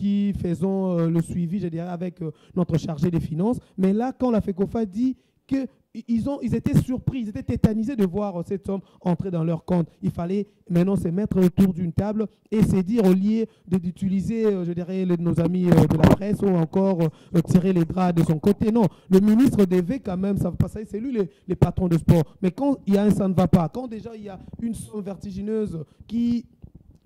qui faisons le suivi, je dirais, avec notre chargé des finances. Mais là, quand la FECOFA dit que ils étaient surpris, ils étaient tétanisés de voir cette somme entrer dans leur compte. Il fallait maintenant se mettre autour d'une table et se dire, au lieu d'utiliser, je dirais, nos amis de la presse ou encore tirer les draps de son côté. Non, le ministre devait quand même, ça va passer, c'est lui les patrons de sport. Mais quand il y a un ça ne va pas, quand déjà il y a une somme vertigineuse qui...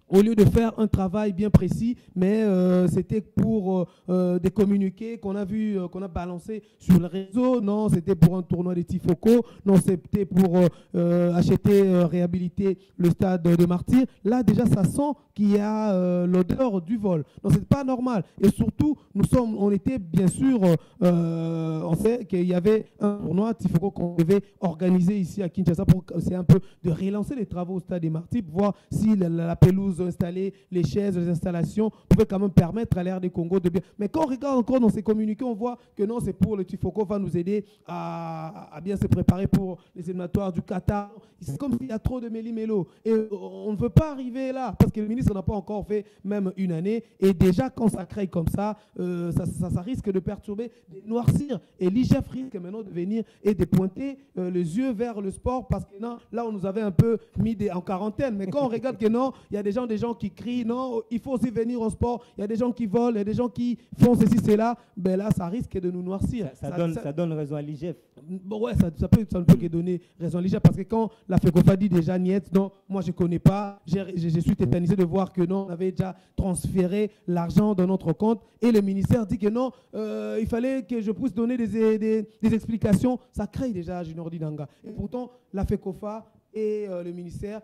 Au lieu de faire un travail bien précis, mais c'était pour des communiqués qu'on a vu, qu'on a balancé sur le réseau. Non, c'était pour un tournoi de Tifoko. Non, c'était pour acheter, réhabiliter le stade de Martyrs. Là, déjà, ça sent qu'il y a l'odeur du vol. Donc, c'est pas normal. Et surtout, on était bien sûr, on sait qu'il y avait un tournoi Tifoko qu'on devait organiser ici à Kinshasa pour essayer un peu de relancer les travaux au stade des Martyrs, pour voir si la pelouse installée, les chaises, les installations pouvaient quand même permettre à l'Air des Congo de bien. Mais quand on regarde encore dans ces communiqués, on voit que non, c'est pour le Tifoko va nous aider à bien se préparer pour les éliminatoires du Qatar. C'est comme s'il y a trop de méli-mélo. Et on ne veut pas arriver là, parce que le ministre n'a pas encore fait même une année. Et déjà, quand ça crée comme ça, ça risque de perturber, de noircir. Et l'IGF risque maintenant de venir et de pointer les yeux vers le sport, parce que non, là, on nous avait un peu mis en quarantaine. Mais quand on regarde que non, il y a des gens qui crient, non, il faut aussi venir au sport, il y a des gens qui volent, il y a des gens qui font ceci, cela, ben là, ça risque de nous noircir. Ça donne raison à l'IGF. Bon, ouais, ça ne peut que donner raison à l'IGF, parce que quand la FECOFA dit déjà, niet, non, moi je ne connais pas, je suis tétanisé de voir que non, on avait déjà transféré l'argent dans notre compte, et le ministère dit que non, il fallait que je puisse donner des explications. Ça crée déjà Junior Dinanga. Et pourtant, la FECOFA et le ministère,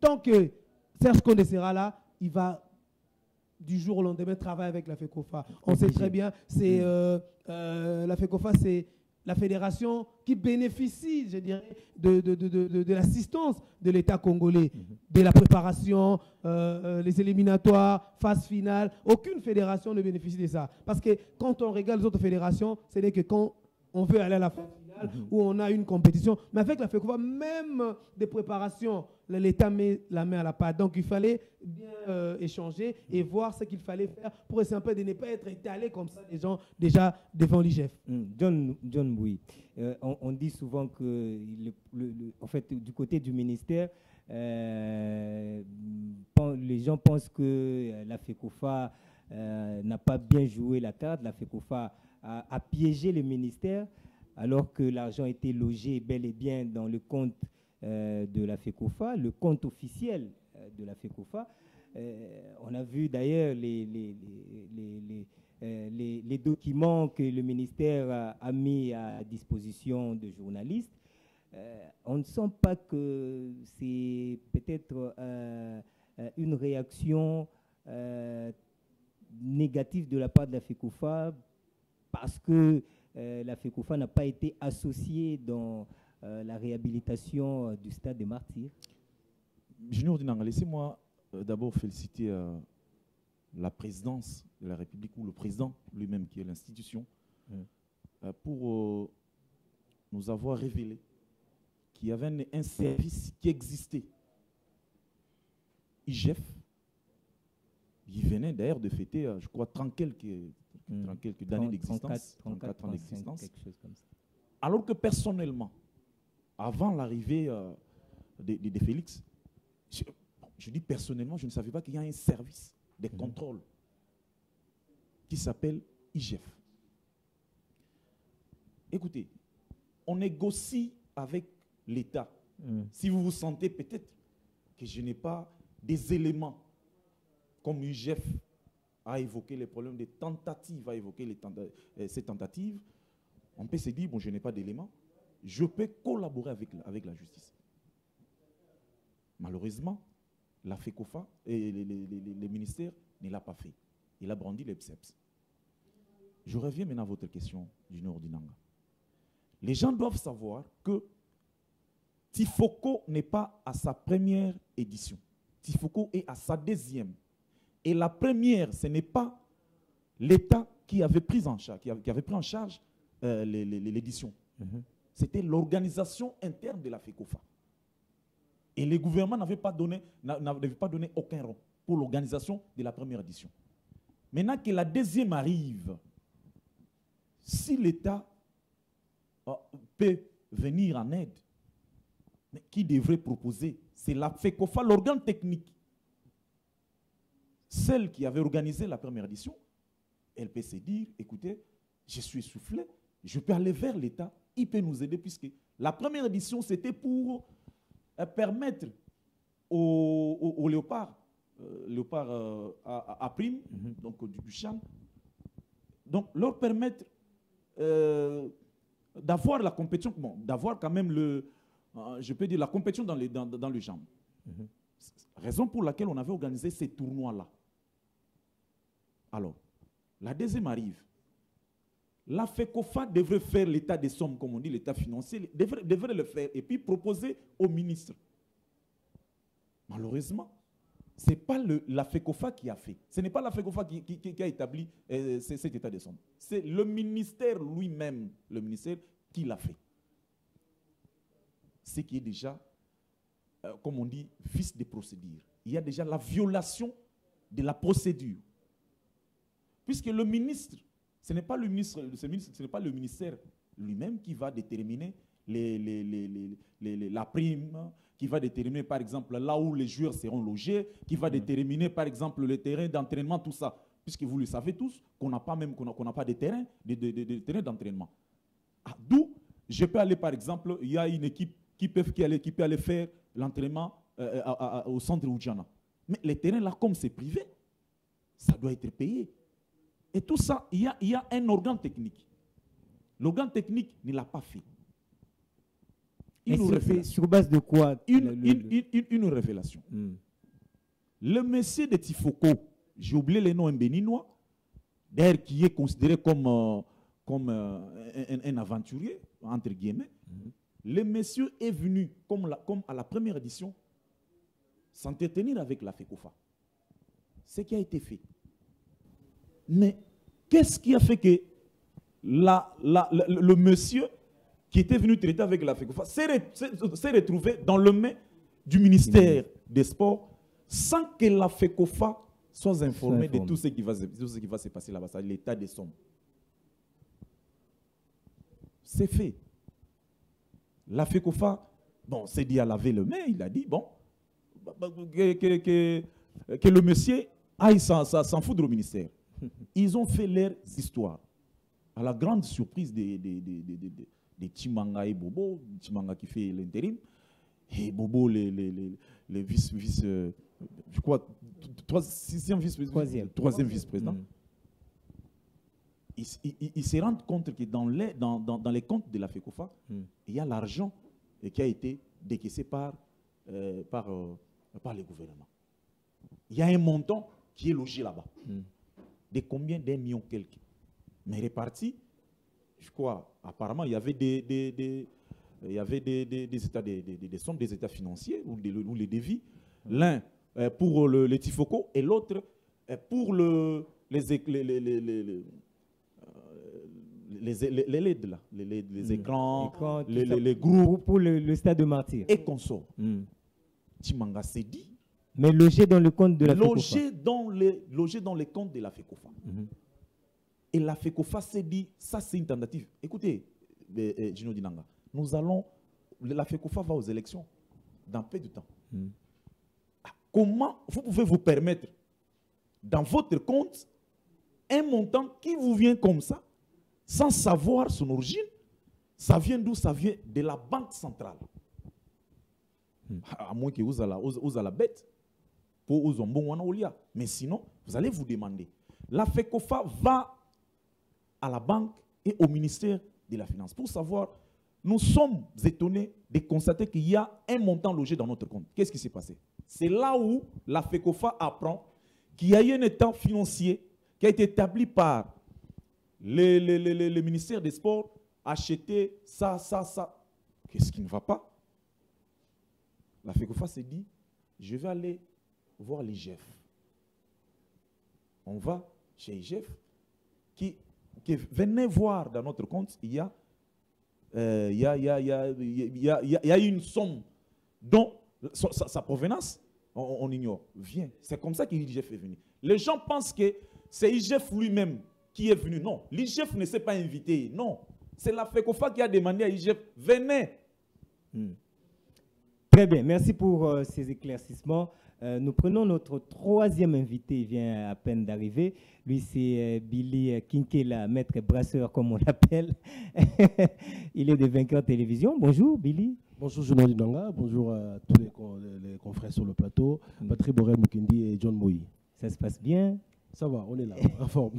tant que Serge Condé sera là, il va du jour au lendemain travailler avec la FECOFA. On sait très bien, c'est la FECOFA, c'est la fédération qui bénéficie, je dirais, de l'assistance de l'État congolais, de la préparation, les éliminatoires, phase finale. Aucune fédération ne bénéficie de ça. Parce que quand on regarde les autres fédérations, ce n'est que quand on veut aller à la phase finale où on a une compétition. Mais avec la FECOFA, même des préparations, l'État met la main à la pâte. Donc il fallait bien échanger et voir ce qu'il fallait faire pour essayer un peu de ne pas être étalé comme ça, les gens déjà devant l'IGF. John Bouy, on dit souvent que en fait, du côté du ministère, les gens pensent que la FECOFA n'a pas bien joué la carte. La FECOFA a piégé le ministère alors que l'argent était logé bel et bien dans le compte de la FECOFA, le compte officiel de la FECOFA. On a vu d'ailleurs les documents que le ministère a mis à disposition de journalistes. On ne sent pas que c'est peut-être une réaction négative de la part de la FECOFA parce que la FECOFA n'a pas été associée dans la réhabilitation du stade des Martyrs. Junior Dinanga, laissez-moi d'abord féliciter la présidence de la République ou le président lui-même qui est l'institution pour nous avoir révélé qu'il y avait un service qui existait. IGF, il venait d'ailleurs de fêter, je crois, 30 quelques d'années d'existence, 34 ans d'existence. Alors que personnellement, avant l'arrivée de Félix, je dis personnellement, je ne savais pas qu'il y a un service de contrôle qui s'appelle IGF. Écoutez, on négocie avec l'État. Si vous vous sentez peut-être que je n'ai pas des éléments, comme IGF a évoqué les problèmes des tentatives, a évoqué ces tentatives, on peut se dire, bon, je n'ai pas d'éléments, je peux collaborer avec la justice. Malheureusement, la FECOFA et les ministères ne l'ont pas fait. Il a brandi les BSEPS. Je reviens maintenant à votre question, Junior Dinanga. Les gens doivent savoir que Tifoko n'est pas à sa première édition. Tifoko est à sa deuxième. Et la première, ce n'est pas l'État qui avait pris en charge, l'édition. C'était l'organisation interne de la FECOFA. Et le gouvernement n'avait pas donné aucun rond pour l'organisation de la première édition. Maintenant que la deuxième arrive, si l'État peut venir en aide, mais qui devrait proposer? C'est la FECOFA, l'organe technique. Celle qui avait organisé la première édition, elle peut se dire, écoutez, je suis essoufflé, je peux aller vers l'État, il peut nous aider, puisque la première édition, c'était pour permettre aux léopards, à prime, donc du champ, donc leur permettre d'avoir la compétition, bon, d'avoir quand même je peux dire la compétition dans le champ. Raison pour laquelle on avait organisé ces tournois-là. Alors, la deuxième arrive. La FECOFA devrait faire l'état des sommes, comme on dit, l'état financier, devrait le faire et puis proposer au ministre. Malheureusement, ce n'est pas la FECOFA qui a fait. Ce n'est pas la FECOFA qui a établi cet état des sommes. C'est le ministère lui-même, le ministère qui l'a fait. Ce qui est déjà, comme on dit, vice de procédure. Il y a déjà la violation de la procédure. Puisque le ministre, ce n'est pas le ministre, ce n'est pas le ministère lui-même qui va déterminer la prime, qui va déterminer par exemple là où les joueurs seront logés, qui va déterminer par exemple le terrain d'entraînement, tout ça. Puisque vous le savez tous, qu'on n'a pas de terrain, de terrain d'entraînement. D'où je peux aller par exemple, il y a une équipe qui peut aller faire l'entraînement au centre Oudjana. Mais les terrains là, comme c'est privé, ça doit être payé. Et tout ça, il y a un organe technique. L'organe technique ne l'a pas fait. Sur base de quoi? Une révélation. Le monsieur de Tifoko, j'ai oublié les noms béninois, d'ailleurs qui est considéré comme un aventurier, entre guillemets. Le monsieur est venu, comme à la première édition, s'entretenir avec la FECOFA. Ce qui a été fait. Mais qu'est-ce qui a fait que le monsieur qui était venu traiter avec la FECOFA s'est retrouvé dans le main du ministère des Sports sans que la FECOFA soit informée de tout ce qui va se passer là-bas, c'est l'état des sommes. C'est fait. La FECOFA, bon, s'est dit à laver le main, il a dit, bon, que le monsieur aille s'en foutre au ministère. Ils ont fait leurs histoires. À la grande surprise de Chimanga et Bobo, Chimanga qui fait l'intérim, et Bobo, le vice, je crois, troisième vice-président. Ils se rendent compte que dans les comptes de la FECOFA, il y a l'argent qui a été décaissé par le gouvernement. Il y a un montant qui est logé là-bas. De combien? D'un million quelques. Mais réparti, je crois, apparemment, il y avait des sommes des états financiers ou les devis. L'un pour les Tifoko et l'autre pour les LED, là, les écrans, les groupes. Pour le stade de Martyr. Et consorts. Chimanga s'est dit. Mais logé dans le compte de la FECOFA. Logé dans les comptes de la FECOFA. Et la FECOFA s'est dit, ça c'est une tentative. Écoutez, Gino Dinanga, la FECOFA va aux élections dans peu de temps. Comment vous pouvez vous permettre, dans votre compte, un montant qui vous vient comme ça, sans savoir son origine? Ça vient d'où? Ça vient de la Banque centrale. À moins que vous ayez la bête. Mais sinon, vous allez vous demander. La FECOFA va à la banque et au ministère de la Finance pour savoir, nous sommes étonnés de constater qu'il y a un montant logé dans notre compte. Qu'est-ce qui s'est passé? C'est là où la FECOFA apprend qu'il y a eu un état financier qui a été établi par le ministère des Sports, acheter ça. Qu'est-ce qui ne va pas? La FECOFA s'est dit, je vais aller voir l'IGF. On va chez l'IGF qui venez voir dans notre compte, il y a une somme dont sa provenance, on ignore. Viens. C'est comme ça que l'IGF est venu. Les gens pensent que c'est IGF lui-même qui est venu. Non, l'IGF ne s'est pas invité. Non, c'est la FECOFA qui a demandé à IGF, venez. Très bien, merci pour ces éclaircissements. Nous prenons notre troisième invité, il vient à peine d'arriver. Lui, c'est Billy Kinkela, maître brasseur, comme on l'appelle. Il est de Vainqueur Télévision. Bonjour, Billy. Bonjour, Journal Dinanga. Bonjour à tous les confrères sur le plateau. Patrick Borel Mukendi et John Moï. Ça se passe bien? Ça va, on est là, en forme.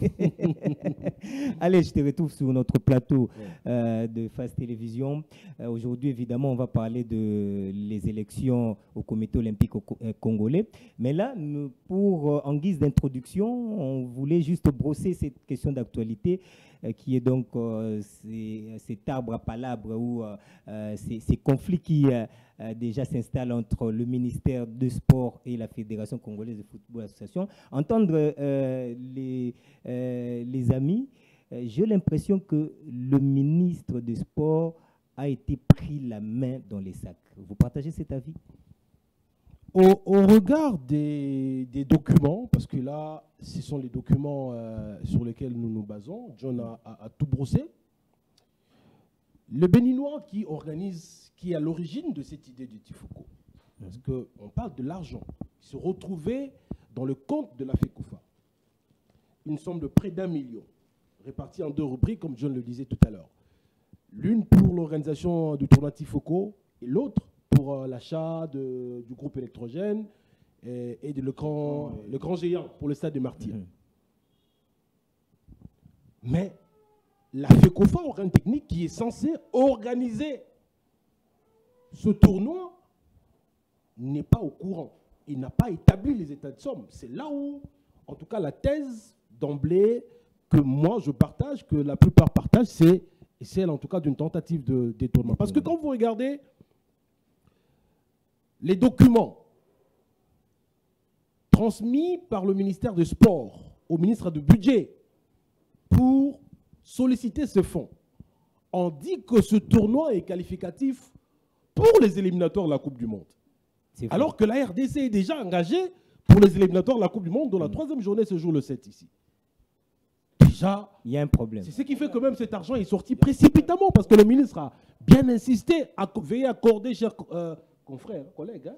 Allez, je te retrouve sur notre plateau de Face Télévision. Aujourd'hui, évidemment, on va parler de les élections au Comité olympique congolais. Mais là, en guise d'introduction, on voulait juste brosser cette question d'actualité qui est donc cet arbre à palabres ou ces conflits qui déjà s'installent entre le ministère du Sport et la Fédération congolaise de football association. Entendre les amis, j'ai l'impression que le ministre du Sport a été pris la main dans les sacs. Vous partagez cet avis? Au regard des documents, parce que là, ce sont les documents sur lesquels nous nous basons, John a tout brossé. Le Béninois qui est à l'origine de cette idée du Tifoko, parce qu'on parle de l'argent, il se retrouvait dans le compte de la FECOFA. Une somme de près d'1 million, répartie en 2 rubriques, comme John le disait tout à l'heure. L'une pour l'organisation du tournoi Tifoko et l'autre pour l'achat du groupe électrogène et le grand géant pour le stade de Martyrs. Mais la FECOFA, organe technique qui est censé organiser ce tournoi, n'est pas au courant. Il n'a pas établi les états de somme. C'est là où, en tout cas, la thèse d'emblée que moi je partage, que la plupart partagent, c'est celle en tout cas d'une tentative de détournement. Parce que quand vous regardez les documents transmis par le ministère des Sports au ministre du Budget pour solliciter ce fonds, on dit que ce tournoi est qualificatif pour les éliminatoires de la Coupe du Monde. Alors que la RDC est déjà engagée pour les éliminatoires de la Coupe du Monde, dont la 3e journée se joue le 7 ici. Déjà, il y a un problème. C'est ce qui fait que même cet argent est sorti précipitamment, parce que le ministre a bien insisté à veiller à accorder, chers confrères, collègues,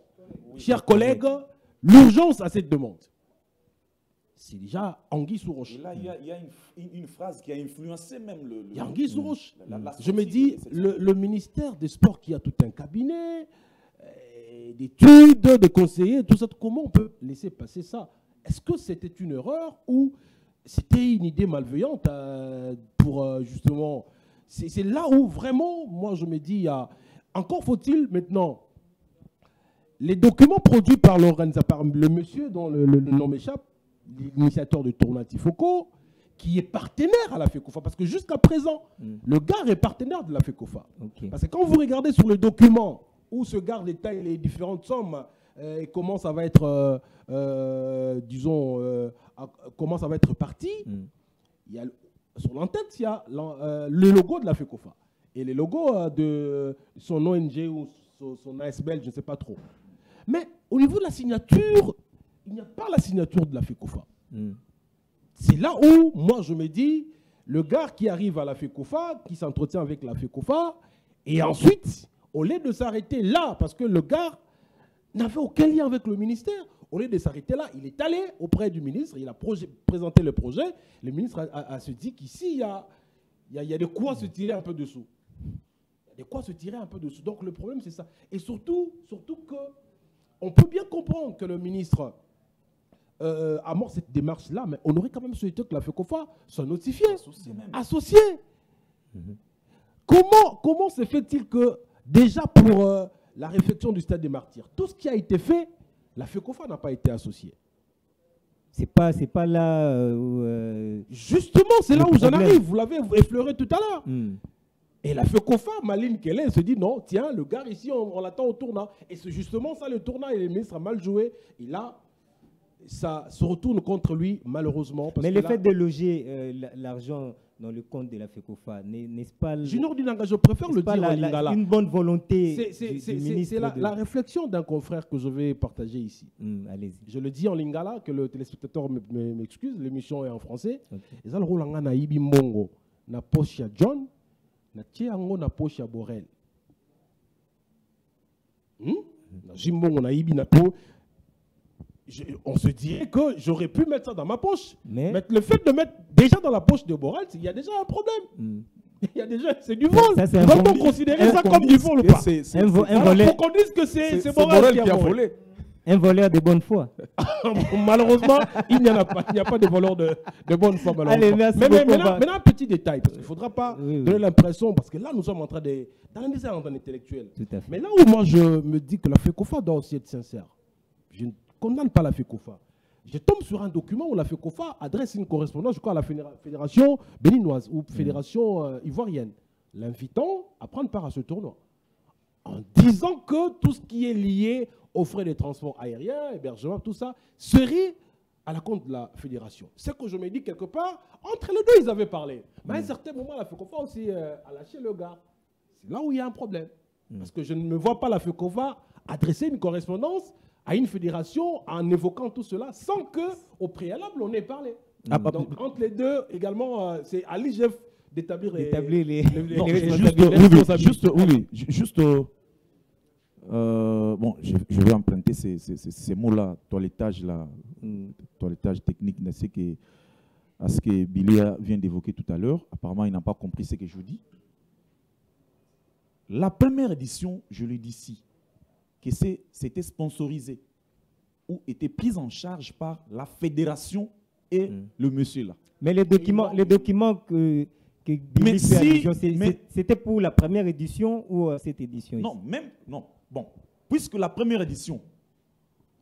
chers collègues, l'urgence à cette demande. C'est déjà anguille sous roche. Et là, il y a une phrase qui a influencé même le... Il y a anguille sous roche. Je me dis, le ministère des Sports qui a tout un cabinet, d'études, de conseillers, tout ça, comment on peut laisser passer ça? Est-ce que c'était une erreur ou c'était une idée malveillante pour justement... C'est là où vraiment, moi je me dis, encore faut-il maintenant, les documents produits par l'organisateur, par le monsieur dont le nom m'échappe, l'initiateur du tournoi Tifoko, qui est partenaire à la FECOFA, parce que jusqu'à présent, le gars est partenaire de la FECOFA. Parce que quand vous regardez sur le document où se gardent les différentes sommes, et comment ça va être, comment ça va être parti, il y a, sur l'entête, il y a le logo de la FECOFA. Et les logos de son ONG ou son ASBL, je ne sais pas trop. Mais au niveau de la signature, il n'y a pas la signature de la FECOFA. C'est là où, moi, je me dis, le gars qui arrive à la FECOFA, qui s'entretient avec la FECOFA, et ensuite, au lieu de s'arrêter là, parce que le gars n'avait aucun lien avec le ministère, au lieu de s'arrêter là, il est allé auprès du ministre, il a présenté le projet, le ministre a se dit qu'ici, il y a de quoi se tirer un peu dessous. Il y a de quoi se tirer un peu dessous. Donc le problème, c'est ça. Et surtout que on peut bien comprendre que le ministre amorce cette démarche-là, mais on aurait quand même souhaité que la FECOFA soit notifiée, associée. Comment se fait-il que, déjà pour la réfection du stade des Martyrs, tout ce qui a été fait, la FECOFA n'a pas été associée? C'est pas là justement, c'est là où j'en arrive. Vous l'avez effleuré tout à l'heure. Et la FECOFA, maligne qu'elle est, elle se dit non, tiens, le gars ici, on l'attend au tournant. Et c'est justement ça le tournant. Et le ministre a mal joué. Il a ça se retourne contre lui, malheureusement. Parce Mais que le là, fait de loger l'argent dans le compte de la FECOFA, n'est-ce pas, Junior Dinanga, je préfère le dire en lingala. une bonne volonté C'est du ministre la réflexion d'un confrère que je vais partager ici. Allez-y. Je le dis en lingala, que le téléspectateur m'excuse, l'émission est en français. Ok. Et ça, le rôle na ibi mongo, na poche ya John, na tiango na poche ya Borel. Na jimbongo na ibi na po. On se dirait que j'aurais pu mettre ça dans ma poche. Mais le fait de mettre déjà dans la poche de Borel, il y a déjà un problème. Il y a déjà, c'est du vol. Doit-on considérer ça comme du vol ou pas? Faut qu'on dise que c'est Borel qui a volé. Un voleur de bonne foi. Malheureusement, il n'y en a pas. Il n'y a pas de voleur de bonne foi. Allez, merci mais beaucoup. maintenant, un petit détail. Parce qu'il ne faudra pas donner l'impression, parce que là, nous sommes en train d'analyser un intellectuel. Tout à fait. Mais là où moi, je me dis que la FECOFA doit aussi être sincère. Je ne condamne pas la FECOFA. Je tombe sur un document où la FECOFA adresse une correspondance, je crois, à la fédération béninoise ou fédération ivoirienne, l'invitant à prendre part à ce tournoi. En disant que tout ce qui est lié aux frais de transport aérien, hébergement, tout ça, serait à la compte de la fédération. C'est que je me dis quelque part, entre les deux, ils avaient parlé. Mais à un certain moment, la FECOFA aussi a lâché le gars. C'est là où il y a un problème. Parce que je ne me vois pas la FECOFA adresser une correspondance à une fédération en évoquant tout cela sans qu'au préalable, on ait parlé. Donc, entre les deux, également, c'est à l'IGF d'établir les responsabilités. Bon, je vais emprunter ces mots-là, toilettage technique, à ce que Billy vient d'évoquer tout à l'heure. Apparemment, il n'a pas compris ce que je dis. La première édition, je le dis ici, que c'était sponsorisé ou était prise en charge par la fédération et le monsieur là. Mais les documents que Billy fait allusion, c'était pour la première édition ou cette édition? Non. Bon, puisque la première édition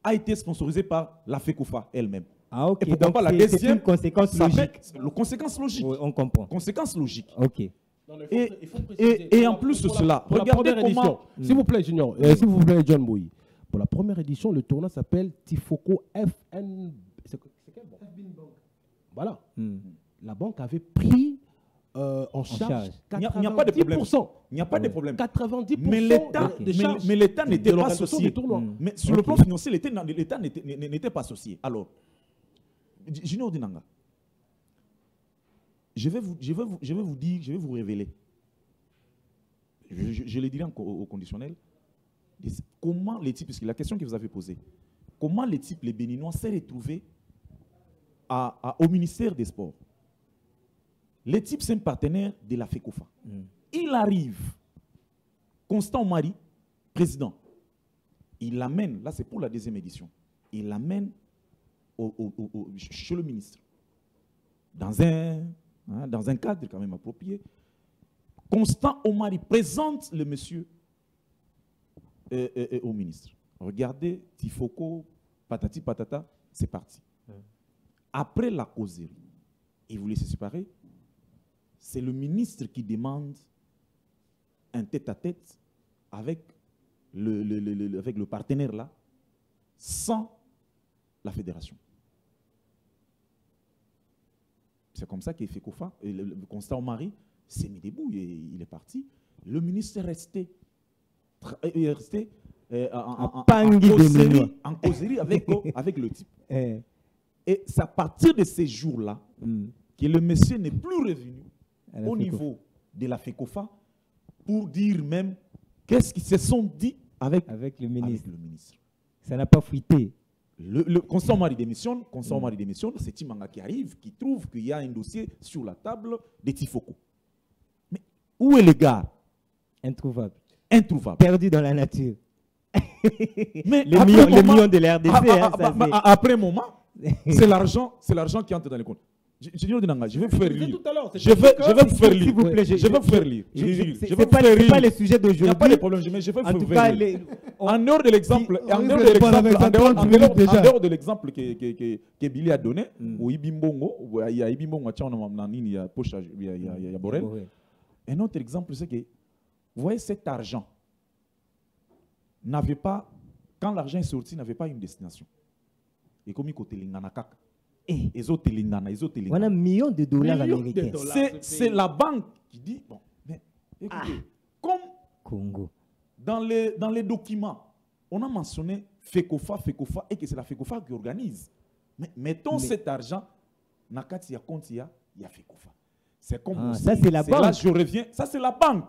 a été sponsorisée par la FECOFA elle-même. Ah, ok. Et pourquoi pas la deuxième? C'est une conséquence logique. Conséquence logique. Oui, on comprend. Conséquence logique. Ok. Non, et en plus de cela, regardez comment... S'il vous plaît, Junior, s'il vous plaît, John Bouy. Pour la première édition, le tournoi s'appelle Tifoko FN. C'est quelle banque? Voilà. La banque avait pris en charge 90%. Il n'y a pas de problème. Il n'y a pas de problème. 90% mais l'État n'était pas associé. Mais sur le plan financier, l'État n'était pas associé. Alors, Junior Dinanga, je vais vous dire, je vais vous révéler. Je le dirai au conditionnel. Comment les types, parce que la question que vous avez posée, comment les types, les Béninois, s'est retrouvé au ministère des Sports? Les types, c'est un partenaire de la FECOFA. Il arrive, Constant Mari, président, il l'amène, là c'est pour la deuxième édition, il l'amène chez le ministre, dans un cadre quand même approprié. Constant Omari présente le monsieur au ministre. Regardez, Tifoko, patati patata, c'est parti. Après la causerie, ils voulaient se séparer. C'est le ministre qui demande un tête-à-tête avec le partenaire là, sans la fédération. C'est comme ça qu'il fait FECOFA, le Constant Omari s'est mis debout, il est parti. Le ministre est resté en causerie avec le type. Et c'est à partir de ces jours-là que le monsieur n'est plus revenu au niveau de la FECOFA pour dire même qu'est-ce qu'ils se sont dit avec le ministre. Ça n'a pas fuité. Le Constant Mari démissionne, c'est Timanga qui arrive, qui trouve qu'il y a un dossier sur la table de Tifoko. Mais où est le gars? Introuvable. Perdu dans la nature. Mais les millions de la RDC. Après un moment, c'est l'argent qui entre dans les comptes. Junior Dinanga, je vais vous faire lire. Je vais vous faire lire. S'il vous plaît, je vais vous faire lire. Ce n'est pas le sujet d'aujourd'hui. Il n'y a pas de problème, mais je vais vous faire lire. En dehors de l'exemple, que Billy a donné, où Ibimbongo, il y a Ibimbongo, il y a Pocha, il y a Borel. Un autre exemple, c'est que, vous voyez, cet argent n'avait pas, quand l'argent est sorti, n'avait pas une destination. Et comme il côté lingana kaka. Eh. On a millions de dollars américains. C'est la banque qui dit, bon, mais écoutez, comme Congo. Dans les documents, on a mentionné FECOFA, et que c'est la FECOFA qui organise. Mais mettons cet argent, Nakati ya compte, il y a FECOFA. C'est comme ça, c'est la banque. Là, je reviens. Ça, c'est la banque.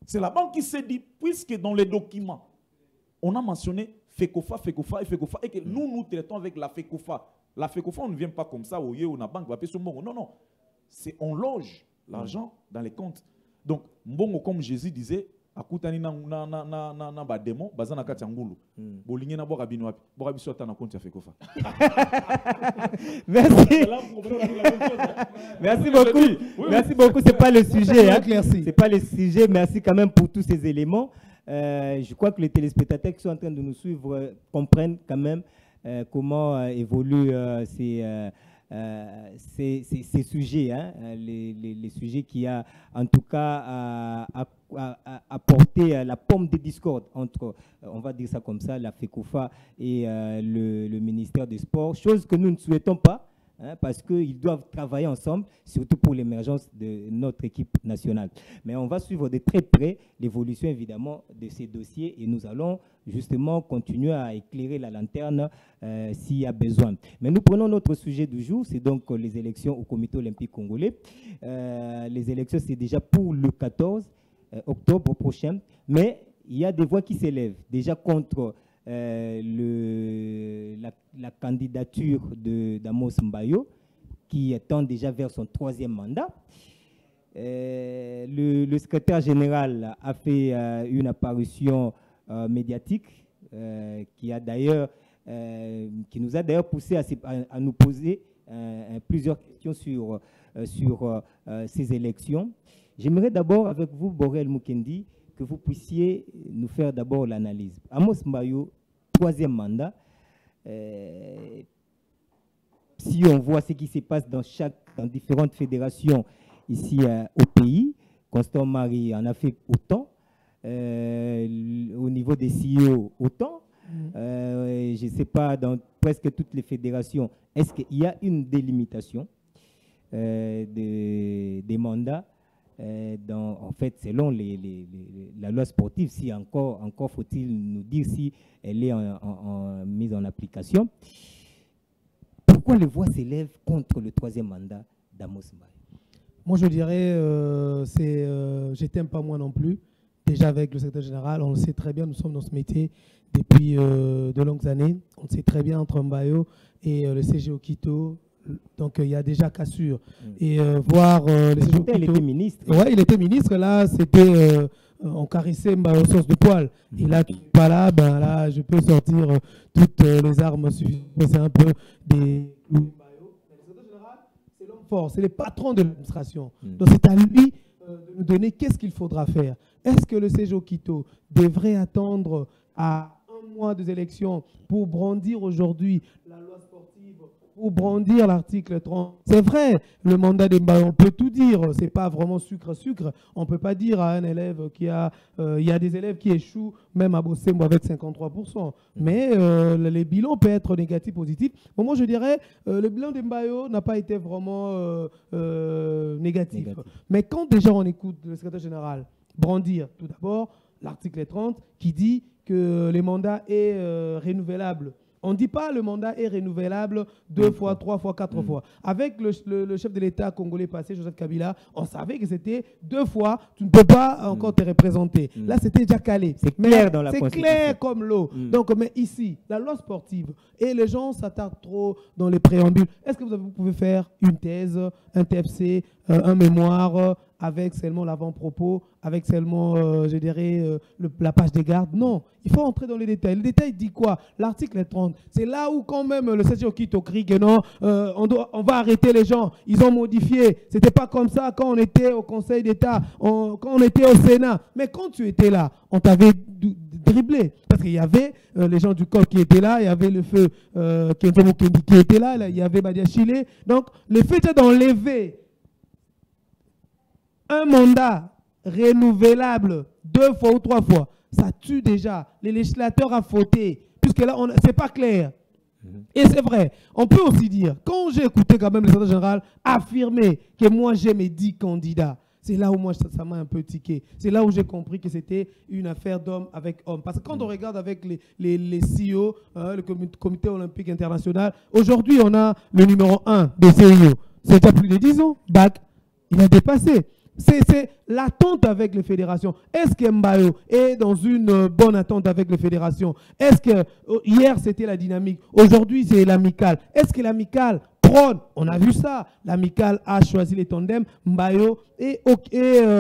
C'est la banque qui s'est dit, puisque dans les documents, on a mentionné FECOFA, et que nous traitons avec la FECOFA. La FECOFA, on ne vient pas comme ça, au lieu où la banque va payer son bon. Non. On loge l'argent dans les comptes. Donc, mbongo, comme Jésus disait, akutani na bademo bazana kati ngulu bolingi na boka bino wapi boka biso ata na compte ya FECOFA. Merci. Merci beaucoup. Merci beaucoup, c'est pas le sujet, hein. C'est pas le sujet. Merci quand même pour tous ces éléments. Je crois que les téléspectateurs qui sont en train de nous suivre comprennent quand même comment évoluent ces sujets, hein, les sujets qui a en tout cas apporté la pomme de discorde entre, on va dire ça comme ça, la FECOFA et le ministère des Sports, chose que nous ne souhaitons pas. Hein, parce qu'ils doivent travailler ensemble, surtout pour l'émergence de notre équipe nationale. Mais on va suivre de très près l'évolution, évidemment, de ces dossiers et nous allons justement continuer à éclairer la lanterne s'il y a besoin. Mais nous prenons notre sujet du jour, c'est donc les élections au Comité olympique congolais. Les élections, c'est déjà pour le 14 octobre prochain, mais il y a des voix qui s'élèvent déjà contre la candidature d'Amos Mbayo, qui tend déjà vers son 3e mandat. Le secrétaire général a fait une apparition médiatique qui nous a d'ailleurs poussé à nous poser plusieurs questions sur ces élections. J'aimerais d'abord, avec vous, Borel Mukendi, que vous puissiez nous faire d'abord l'analyse. Amos Mbayo, 3e mandat. Si on voit ce qui se passe dans différentes fédérations ici au pays, Constant Marie en a fait autant. Au niveau des CEO, autant. Je ne sais pas, dans presque toutes les fédérations, est-ce qu'il y a une délimitation des mandats en fait, selon la loi sportive, si encore faut-il nous dire si elle est mise en application. Pourquoi les voix s'élèvent contre le 3e mandat d'Amos Mbayo? Moi, je dirais, je t'aime pas moi non plus. Déjà avec le secrétaire général, on le sait très bien, nous sommes dans ce métier depuis de longues années. On le sait très bien entre Mbayo et le CGO Quito. Donc, il y a déjà cassure. Et voir le CGO Quito... Il était ministre. Oui, il était ministre. Là, c'était... on caressait Mbayo au sens de poil. Et là, tu n'es pas là, ben là, je peux sortir toutes les armes suffisantes. C'est un peu des... Mais le secrétaire général, c'est l'homme fort, c'est le patron de l'administration. Donc, c'est à lui de nous donner qu'est-ce qu'il faudra faire. Est-ce que le CGO Quito devrait attendre à 1 mois des élections pour brandir aujourd'hui la loi sportive, pour brandir l'article 30? C'est vrai, le mandat d'Mbayo, on peut tout dire, c'est pas vraiment sucre. On peut pas dire à un élève il y a des élèves qui échouent même à Bossembo avec 53%. Mais les bilans peuvent être négatifs, positifs. Bon, moi je dirais, le bilan d'Mbayo n'a pas été vraiment négatif. Mais quand déjà on écoute le secrétaire général brandir tout d'abord l'article 30 qui dit que les mandats est renouvelable. On ne dit pas le mandat est renouvelable 2 fois, 3 fois, 4 fois. Avec le chef de l'État congolais passé, Joseph Kabila, on savait que c'était 2 fois, tu ne peux pas encore te représenter. Là, c'était déjà calé. C'est clair dans la Constitution. C'est clair comme l'eau. Donc, mais ici, la loi sportive, et les gens s'attardent trop dans les préambules. Est-ce que vous pouvez faire une thèse, un TFC, un mémoire avec seulement l'avant-propos, avec seulement, je dirais, la page des gardes? Non, il faut entrer dans les détails. Le détail dit quoi? L'article 30, c'est là où quand même le CGO Quito crie que non, on va arrêter les gens. Ils ont modifié. C'était pas comme ça quand on était au Conseil d'État, quand on était au Sénat. Mais quand tu étais là, on t'avait dribblé. Parce qu'il y avait les gens du corps qui étaient là, il y avait le feu qui était là, il y avait Badia Chile. Donc, le fait d'enlever un mandat renouvelable 2 fois ou 3 fois, ça tue déjà. Les législateurs a fauté, puisque là, c'est pas clair. Et c'est vrai, on peut aussi dire, quand j'ai écouté quand même le secrétaire général affirmer que moi j'ai mes 10 candidats, c'est là où moi ça m'a un peu tiqué. C'est là où j'ai compris que c'était une affaire d'homme avec homme. Parce que quand on regarde avec les CEO, le comité olympique international, aujourd'hui on a le numéro 1 des CEO. C'est déjà plus de 10 ans, Bach, il a dépassé. C'est l'attente avec les fédérations. Est-ce que Mbayo est dans une bonne attente avec les fédérations? Est-ce que hier c'était la dynamique, aujourd'hui c'est l'amical? Est-ce que l'amical prône? On a vu ça. L'amical a choisi les tandems Mbayo et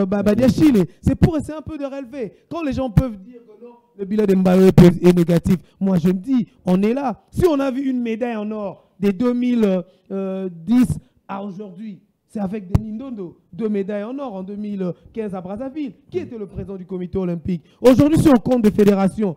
Badiachile. C'est pour essayer un peu de relever. Quand les gens peuvent dire que non, le bilan de Mbayo est négatif, moi je me dis, on est là. Si on a vu une médaille en or de 2010 à aujourd'hui, c'est avec Denis Ndondo, 2 médailles en or en 2015 à Brazzaville. Qui était le président du comité olympique? Aujourd'hui, si on compte des fédérations,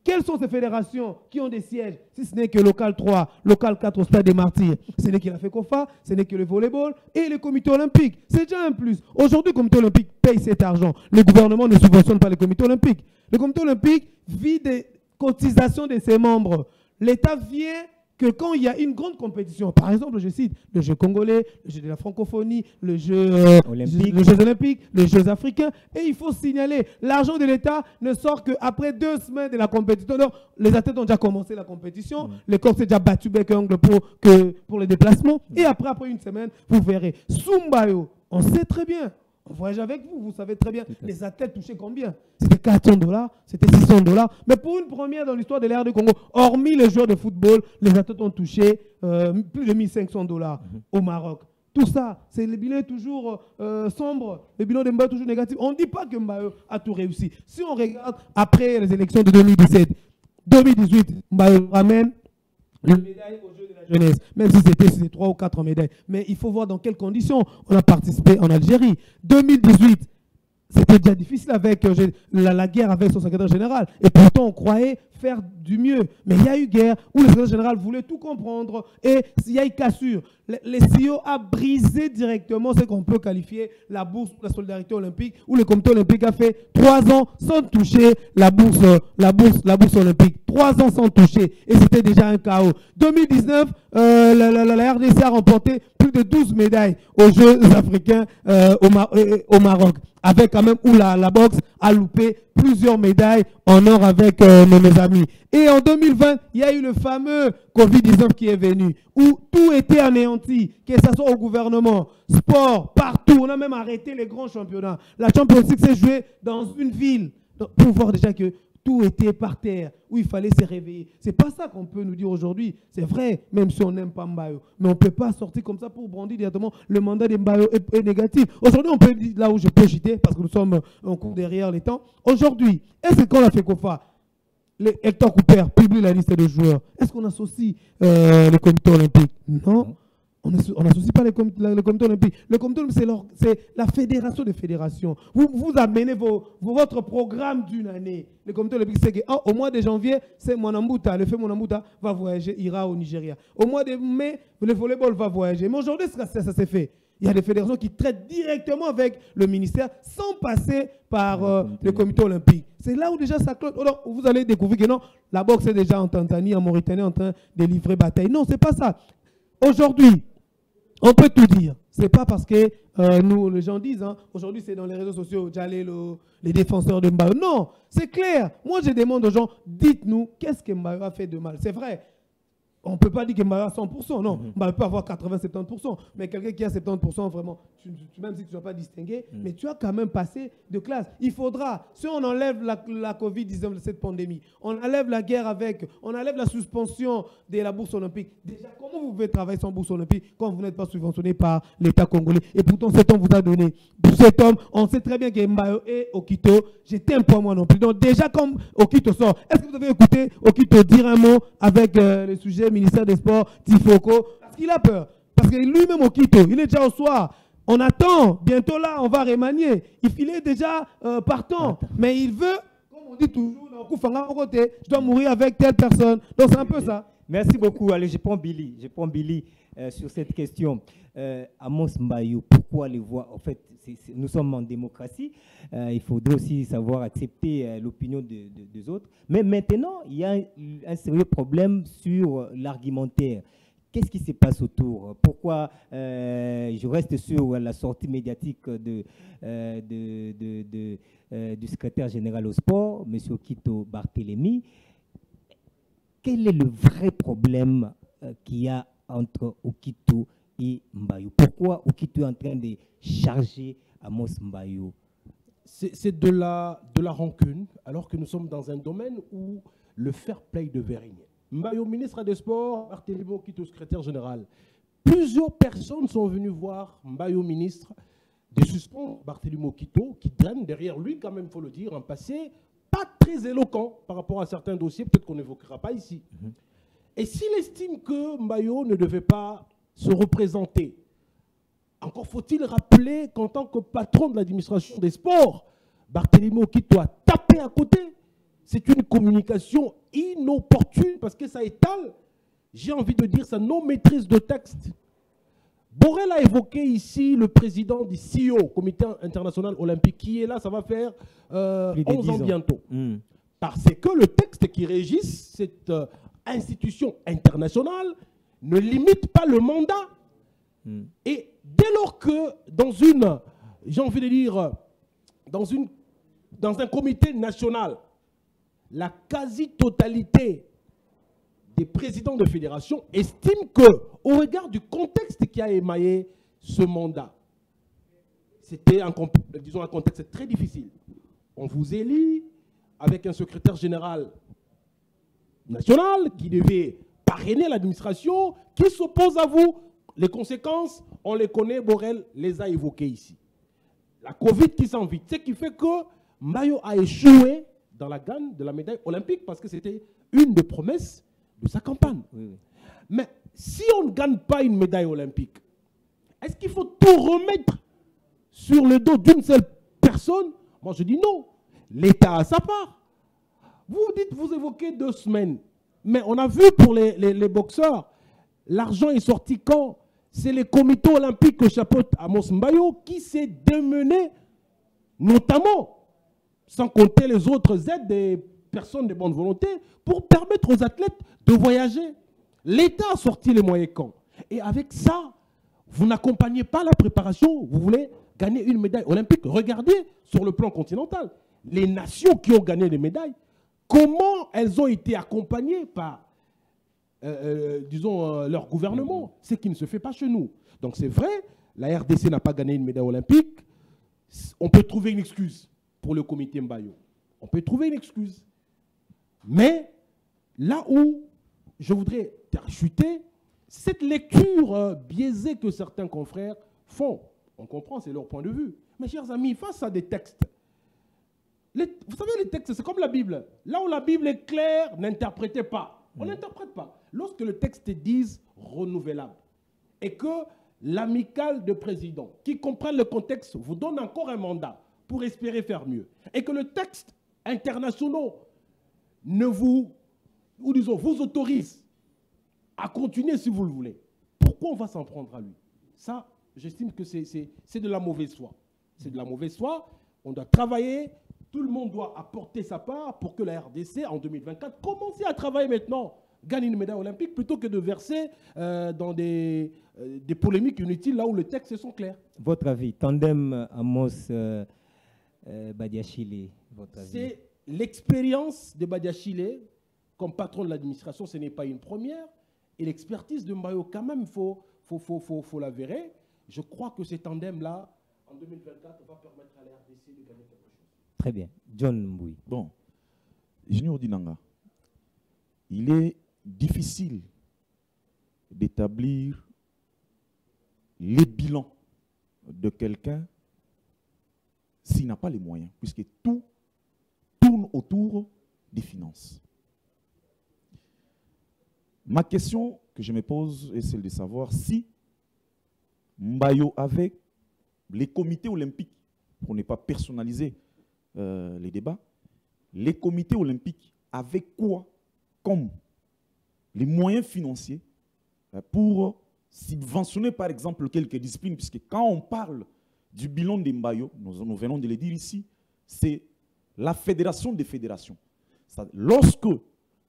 quelles sont ces fédérations qui ont des sièges? Si ce n'est que Local 3, Local 4 au Stade des Martyrs, ce n'est que la FECOFA, ce n'est que le volleyball et le comité olympique. C'est déjà un plus. Aujourd'hui, le comité olympique paye cet argent. Le gouvernement ne subventionne pas le comité olympique. Le comité olympique vit des cotisations de ses membres. L'État vient que quand il y a une grande compétition, par exemple, je cite le jeu congolais, le jeu de la francophonie, le jeu olympique, les jeux africains, et il faut signaler, l'argent de l'État ne sort qu'après 2 semaines de la compétition. Donc, les athlètes ont déjà commencé la compétition, le corps s'est déjà battu bec et ongle pour les déplacements, et après 1 semaine, vous verrez. Sumbayo, on sait très bien. On voyage avec vous, vous savez très bien. Les athlètes touchaient combien? C'était $400, c'était $600. Mais pour une première dans l'histoire de l'ère du Congo, hormis les joueurs de football, les athlètes ont touché plus de $1 500 au Maroc. Tout ça, le bilan est toujours sombre, le bilan de Mbayo est toujours négatif. On ne dit pas que Mbayo a tout réussi. Si on regarde après les élections de 2017, 2018, Mbayo ramène une médaille aux Jeux de la jeunesse, même si c'était 3 ou 4 médailles. Mais il faut voir dans quelles conditions on a participé en Algérie. 2018, c'était déjà difficile avec la guerre avec son secrétaire général. Et pourtant, on croyait faire du mieux. Mais il y a eu guerre où le secrétaire général voulait tout comprendre et il y a eu cassure. Les CEO a brisé directement ce qu'on peut qualifier la bourse pour la solidarité olympique, où le comité olympique a fait 3 ans sans toucher la bourse olympique. 3 ans sans toucher. Et c'était déjà un chaos. 2019, la RDC a remporté plus de 12 médailles aux Jeux africains au Maroc. Avec quand même où la boxe a loupé plusieurs médailles en or avec mes amis. Et en 2020, il y a eu le fameux Covid-19 qui est venu, où tout était anéanti, que ce soit au gouvernement, sport, partout. On a même arrêté les grands championnats. La Champions League s'est jouée dans une ville. Donc, pour voir déjà que tout était par terre, où il fallait se réveiller. C'est pas ça qu'on peut nous dire aujourd'hui. C'est vrai, même si on n'aime pas Mbayo. Mais on ne peut pas sortir comme ça pour brandir directement le mandat de Mbayo est négatif. Aujourd'hui, on peut dire, là où je peux jeter, parce que nous sommes en cours derrière les temps. Aujourd'hui, est-ce que quand la FECOFA, Hector Cooper publie la liste des joueurs, est-ce qu'on associe le comité olympique? Non. On n'associe pas le comité olympique. Le comité olympique, c'est la fédération des fédérations. Vous amenez votre programme d'une année. Le comité olympique, c'est qu'au mois de janvier, c'est Mwanambuta. Le fait Mwanambuta va voyager, ira au Nigeria. Au mois de mai, le volleyball va voyager. Mais aujourd'hui, ça s'est fait. Il y a des fédérations qui traitent directement avec le ministère sans passer par le comité olympique. C'est là où déjà ça cloche. Alors, vous allez découvrir que non, la boxe est déjà en Tanzanie, en Mauritanie, en train de livrer bataille. Non, ce n'est pas ça. Aujourd'hui, on peut tout dire. Ce n'est pas parce que nous, les gens disent, hein, aujourd'hui c'est dans les réseaux sociaux, les défenseurs de Mbayo. Non, c'est clair. Moi, je demande aux gens, dites-nous, qu'est-ce que Mbayo a fait de mal? C'est vrai. On ne peut pas dire que Mbayo a 100%, non. Mbayo peut avoir 80-70%. Mais quelqu'un qui a 70%, vraiment, même si tu ne sois pas distingué, mais tu as quand même passé de classe. Il faudra, si on enlève la Covid-19, cette pandémie, on enlève la guerre avec, on enlève la suspension de la bourse olympique. Déjà, comment vous pouvez travailler sans bourse olympique quand vous n'êtes pas subventionné par l'État congolais? Et pourtant, cet homme vous a donné. Pour cet homme, on sait très bien que Mbayo et Okito, j'étais un point moi non plus. Donc déjà, comme Okito sort, est-ce que vous avez écouté Okito dire un mot avec le sujet ministère des Sports, Tifoko, parce qu'il a peur. Parce que lui-même au Quito, il est déjà au soir. On attend, bientôt là, on va remanier. Il est déjà partant. Mais il veut, comme on dit toujours, dans Koufanga au côté, je dois mourir avec telle personne. Donc c'est un peu ça. Merci beaucoup. Allez, je prends Billy. sur cette question. Amos Mbayou, pourquoi les voix? En fait, nous sommes en démocratie. Il faudrait aussi savoir accepter l'opinion des autres. Mais maintenant, il y a un sérieux problème sur l'argumentaire. Qu'est-ce qui se passe autour? Pourquoi je reste sur la sortie médiatique du secrétaire général au sport, M. Okito Barthélémy? Quel est le vrai problème qu'il y a entre Okito et Mbayou? Pourquoi Okito est en train de charger Amos Mbayou? C'est de la rancune, alors que nous sommes dans un domaine où le fair play devait régner. Mbayou, ministre des Sports, Barthélémy Okito, secrétaire général. Plusieurs personnes sont venues voir Mbayou, ministre, de suspendre Barthélémy Okito, qui traîne derrière lui, quand même, il faut le dire, un passé pas très éloquent par rapport à certains dossiers, peut-être qu'on n'évoquera pas ici. Et s'il estime que Mbayou ne devait pas se représenter, encore faut-il rappeler qu'en tant que patron de l'administration des sports, Barthélémy Okito a tapé à côté. C'est une communication inopportune parce que ça étale, j'ai envie de dire, sa non-maîtrise de texte. Borrell a évoqué ici le président du CIO, Comité international olympique, qui est là, ça va faire 11 ans bientôt. Parce que le texte qui régit cette institution internationale ne limite pas le mandat. Et dès lors que dans une, j'ai envie de dire, dans un comité national, la quasi-totalité des présidents de fédération estiment que, au regard du contexte qui a émaillé ce mandat, c'était disons un contexte très difficile. On vous élit avec un secrétaire général national qui devait parrainer l'administration, qui s'oppose à vous. Les conséquences, on les connaît, Borrell les a évoquées ici. La Covid qui s'invite, ce qui fait que Mbayou a échoué dans la gagne de la médaille olympique parce que c'était une des promesses de sa campagne. Mais si on ne gagne pas une médaille olympique, est-ce qu'il faut tout remettre sur le dos d'une seule personne? Moi, je dis non. L'État a sa part. Vous évoquez 2 semaines. Mais on a vu pour les boxeurs, l'argent est sorti quand? C'est les comités olympiques que chapeaute Amos Mbayou qui s'est démené, notamment, sans compter les autres aides des personnes de bonne volonté, pour permettre aux athlètes de voyager. L'État a sorti les moyens quand? Et avec ça, vous n'accompagnez pas la préparation, vous voulez gagner une médaille olympique. Regardez sur le plan continental, les nations qui ont gagné des médailles, comment elles ont été accompagnées par, disons, leur gouvernement, ce qui ne se fait pas chez nous. Donc c'est vrai, la RDC n'a pas gagné une médaille olympique, on peut trouver une excuse pour le comité Mbayou. On peut trouver une excuse. Mais là où je voudrais chuter, cette lecture biaisée que certains confrères font, on comprend, c'est leur point de vue. Mes chers amis, face à des textes, vous savez, les textes, c'est comme la Bible. Là où la Bible est claire, n'interprétez pas. On n'interprète pas. Lorsque le texte dise renouvelable et que l'amicale de président qui comprenne le contexte vous donne encore un mandat pour espérer faire mieux et que le texte international ne vous autorise à continuer si vous le voulez, pourquoi on va s'en prendre à lui? Ça, j'estime que c'est de la mauvaise foi. C'est de la mauvaise foi. On doit travailler. Tout le monde doit apporter sa part pour que la RDC, en 2024, commence à travailler maintenant, gagne une médaille olympique, plutôt que de verser dans des polémiques inutiles là où les textes sont clairs. Votre avis, tandem Amos Badiachile, votre avis? C'est l'expérience de Badiachile comme patron de l'administration, ce n'est pas une première. Et l'expertise de Mbayou, quand même, il faut l'avérer. Je crois que ce tandem-là, en 2024, va permettre à la RDC de gagner quelque chose. Très bien. John Mboui. Bon, Junior Dinanga, il est difficile d'établir les bilans de quelqu'un s'il n'a pas les moyens, puisque tout tourne autour des finances. Ma question que je me pose est celle de savoir si Mbayou, avec les comités olympiques, pour ne pas personnaliser les débats, les comités olympiques avaient quoi comme les moyens financiers pour subventionner par exemple quelques disciplines, puisque quand on parle du bilan des Mbayo, nous venons de le dire ici, c'est la fédération des fédérations. Lorsque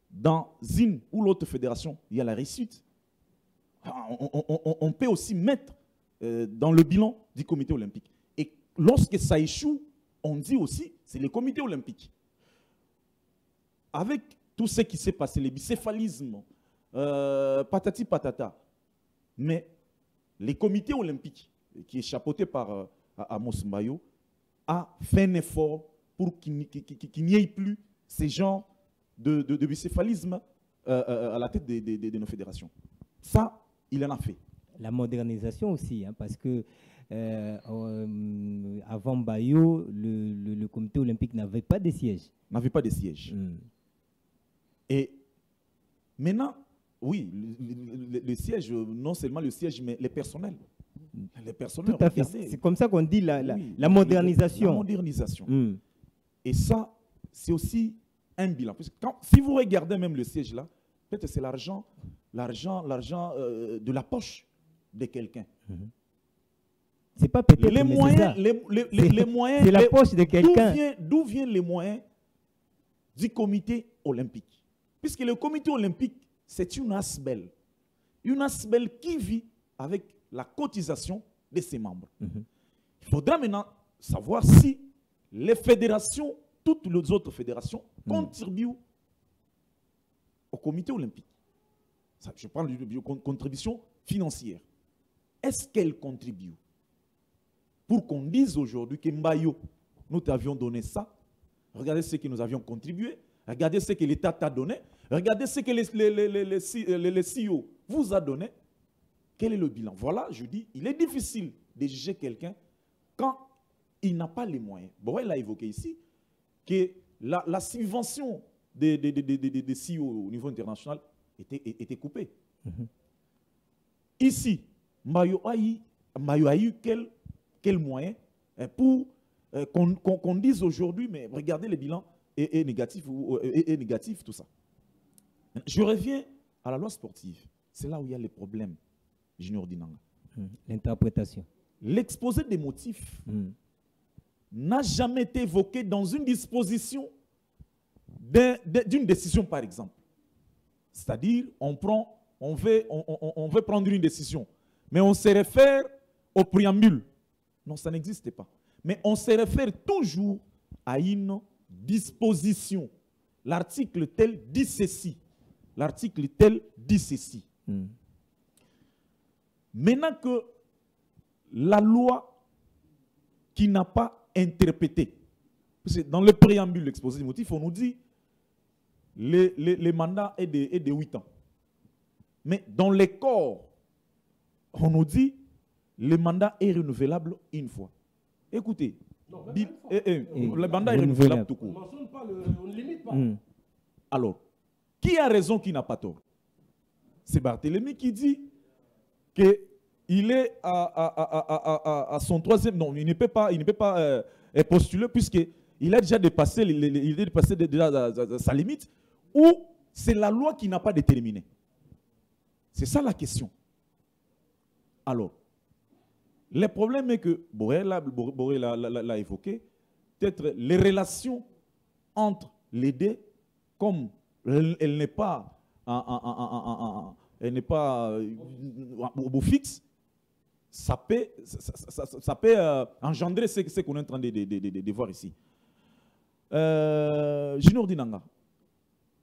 dans une ou l'autre fédération, il y a la réussite, on peut aussi mettre dans le bilan du comité olympique. Et lorsque ça échoue, on dit aussi, c'est le comité olympique. Avec tout ce qui s'est passé, les bicéphalismes, patati patata, mais les comités olympiques, qui est chapeauté par Amos Mbayo, a fait un effort pour qu'il n'y ait plus ces genres de bicéphalisme à la tête de nos fédérations. Ça, il en a fait. La modernisation aussi, hein, parce que avant Mbayo, le comité olympique n'avait pas de siège. N'avait pas de siège. Et maintenant, oui, le siège, non seulement le siège, mais les personnels. Les personnels. Tout à fait. C'est comme ça qu'on dit la modernisation. La modernisation. Et ça, c'est aussi un bilan. Parce que si vous regardez même le siège là, peut-être c'est l'argent de la poche de quelqu'un. C'est pas peut-être les moyens, les moyens. C'est la poche de quelqu'un. D'où viennent les moyens du comité olympique? Puisque le comité olympique, c'est une ASBEL. Une ASBEL qui vit avec la cotisation de ses membres. Il faudra maintenant savoir si les fédérations, toutes les autres fédérations, contribuent au comité olympique. Ça, je parle de contribution financière. Est-ce qu'elles contribuent? Pour qu'on dise aujourd'hui que Mbayo, nous t'avions donné ça, regardez ce que nous avions contribué, regardez ce que l'État t'a donné, regardez ce que les CEO vous a donné. Quel est le bilan? Voilà, je dis, il est difficile de juger quelqu'un quand il n'a pas les moyens. Bon, il a évoqué ici que la subvention des CEO au niveau international était coupée. Ici, Mbayo a eu quel moyen pour qu'on dise aujourd'hui, mais regardez le bilan est négatif, tout ça. Je reviens à la loi sportive. C'est là où il y a les problèmes, Junior Dinanga. L'interprétation. L'exposé des motifs n'a jamais été évoqué dans une disposition d'une décision, par exemple. C'est-à-dire, on veut prendre une décision, mais on se réfère au préambule. Non, ça n'existe pas. Mais on se réfère toujours à une disposition. L'article tel dit ceci. L'article tel dit ceci. Maintenant que la loi qui n'a pas interprété, parce que dans le préambule, l'exposé des motifs, on nous dit les mandats est de 8 ans. Mais dans les corps, on nous dit le mandat est renouvelable une fois. Écoutez, le mandat est renouvelable tout court. On ne limite pas. Alors, qui a raison, qui n'a pas tort? C'est Barthélemy qui dit qu'il est à son troisième... Non, il ne peut pas postuler puisqu'il a déjà dépassé, sa limite, ou c'est la loi qui n'a pas déterminé. C'est ça la question. Alors, le problème est que, Boré l'a évoqué, peut-être les relations entre les deux, comme elle n'est pas au bout fixe, ça peut engendrer ce qu'on est en train de voir ici. Junior Dinanga,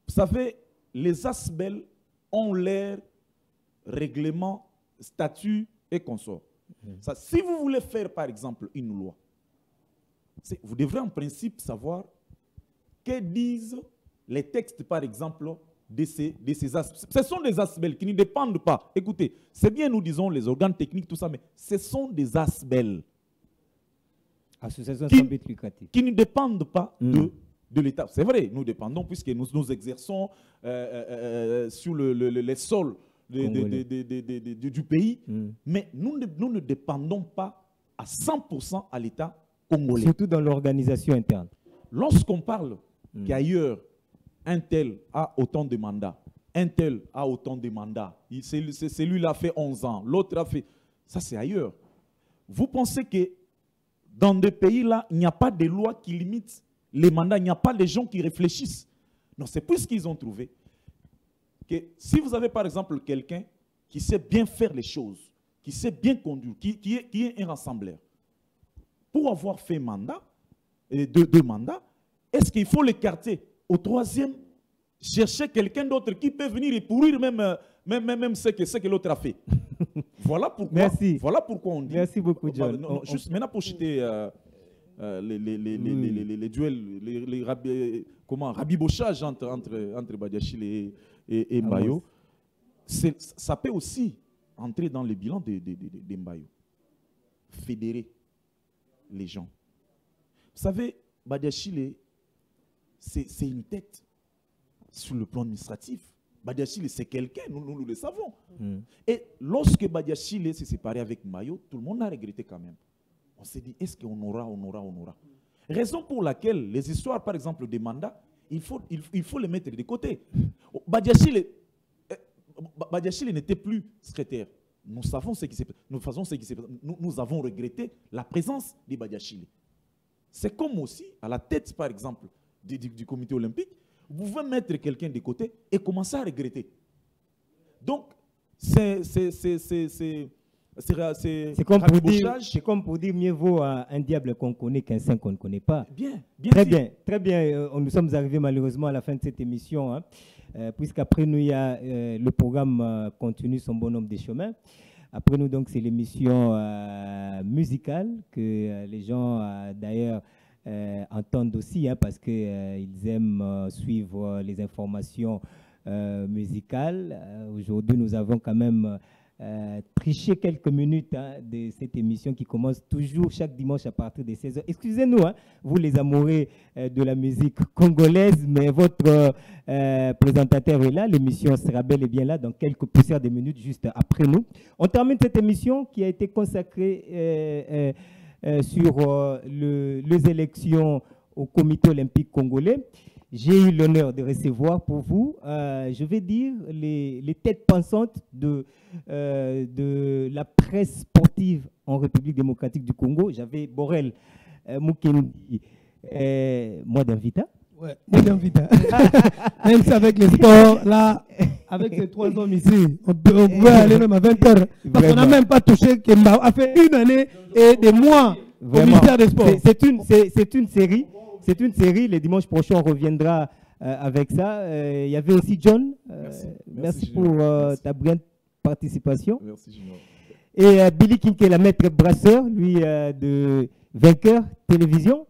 vous savez, les ASBEL ont leur règlement, statut et consort. Ça, si vous voulez faire, par exemple, une loi, vous devrez en principe savoir que disent les textes, par exemple, de ces ASBEL. Ce sont des ASBEL qui ne dépendent pas. Écoutez, c'est bien, nous disons, les organes techniques, tout ça, mais ce sont des ASBEL. Associations sans but lucratif. Qui ne dépendent pas de l'État. C'est vrai, nous dépendons puisque nous exerçons sur les sols du pays, mais nous ne dépendons pas à 100% à l'État congolais. Surtout dans l'organisation interne. Lorsqu'on parle qu'ailleurs, un tel a autant de mandats, un tel a autant de mandats. Celui-là a fait 11 ans, l'autre a fait... Ça, c'est ailleurs. Vous pensez que dans des pays-là, il n'y a pas de loi qui limite les mandats, il n'y a pas de gens qui réfléchissent. Non, c'est puisqu'ils ont trouvé que si vous avez par exemple quelqu'un qui sait bien faire les choses, qui sait bien conduire, qui est un rassembleur, pour avoir fait deux mandats, est-ce qu'il faut l'écarter au troisième, chercher quelqu'un d'autre qui peut venir et pourrir même ce que l'autre a fait? Voilà pourquoi, Merci. Voilà pourquoi on dit... Merci beaucoup, John. Juste maintenant pour citer les duels, rabibochages entre Badiachile et Mbayo, ça peut aussi entrer dans le bilan de Mbayo. Fédérer les gens. Vous savez, Badiachile, c'est une tête sur le plan administratif. Badiachile, c'est quelqu'un, nous le savons. Et lorsque Badiachile s'est séparé avec Mbayo, tout le monde a regretté quand même. On s'est dit, est-ce qu'on aura? Raison pour laquelle les histoires, par exemple, des mandats, il faut les mettre de côté. Badiachile n'était plus secrétaire. Nous savons ce qui s'est passé. Nous avons regretté la présence de Badiachile. C'est comme aussi, à la tête, par exemple, du comité olympique, vous pouvez mettre quelqu'un de côté et commencer à regretter. Donc, c'est comme pour dire mieux vaut un diable qu'on connaît qu'un saint qu'on ne connaît pas. Très bien. Nous sommes arrivés malheureusement à la fin de cette émission, hein, puisqu'après nous, il y a le programme continue son bonhomme des chemins. Après nous, donc, c'est l'émission musicale que les gens, d'ailleurs, entendent aussi, hein, parce qu'ils aiment suivre les informations musicales. Aujourd'hui, nous avons quand même triché quelques minutes, hein, de cette émission qui commence toujours chaque dimanche à partir de 16h. Excusez-nous, hein, vous les amoureux de la musique congolaise, mais votre présentateur est là. L'émission sera bel et bien là dans quelques poussières de minutes juste après nous. On termine cette émission qui a été consacrée sur les élections au comité olympique congolais. J'ai eu l'honneur de recevoir pour vous, je vais dire, les têtes pensantes de la presse sportive en République démocratique du Congo. J'avais Borel Mukendi, moi d'invita. Ouais, moi d'invita. Même si avec les sports, là, avec ces 3 hommes ici, on pouvait aller même à 20h. Parce qu'on n'a même pas touché Kemba. A fait 1 année et des mois au ministère des Sports. C'est une série. C'est une série. Le dimanche prochain, on reviendra avec ça. Il y avait aussi John. Merci pour ta brillante participation. Merci, Junior. Et Billy Kinke, la maître brasseur, lui, de Vainqueur Télévision.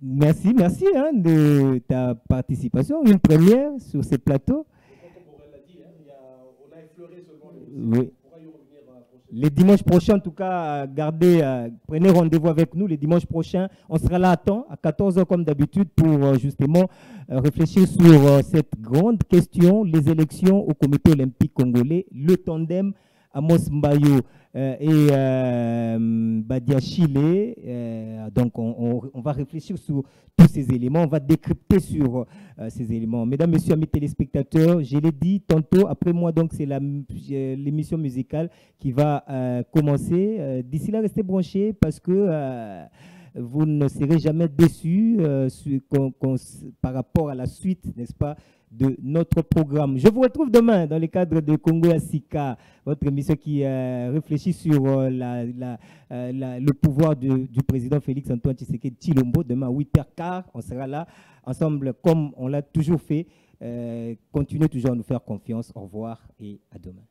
Merci hein, de ta participation. Une première sur ce plateau. On a effleuré seulement oui. Les dimanches prochains, en tout cas, prenez rendez-vous avec nous. Les dimanches prochains, on sera là à temps, à 14h comme d'habitude, pour justement réfléchir sur cette grande question, les élections au comité olympique congolais, le tandem Amos Mbayo et Badiachile. Donc, on va réfléchir sur tous ces éléments, on va décrypter sur ces éléments. Mesdames, Messieurs, amis téléspectateurs, je l'ai dit tantôt, après moi, donc c'est l'émission musicale qui va commencer. D'ici là, restez branchés parce que vous ne serez jamais déçus par rapport à la suite, n'est-ce pas, de notre programme. Je vous retrouve demain dans le cadre de Congo Asika, votre émission qui réfléchit sur le pouvoir du président Félix Antoine Tshisekedi Tshilombo. Demain à 8h15, on sera là ensemble comme on l'a toujours fait. Continuez toujours à nous faire confiance. Au revoir et à demain.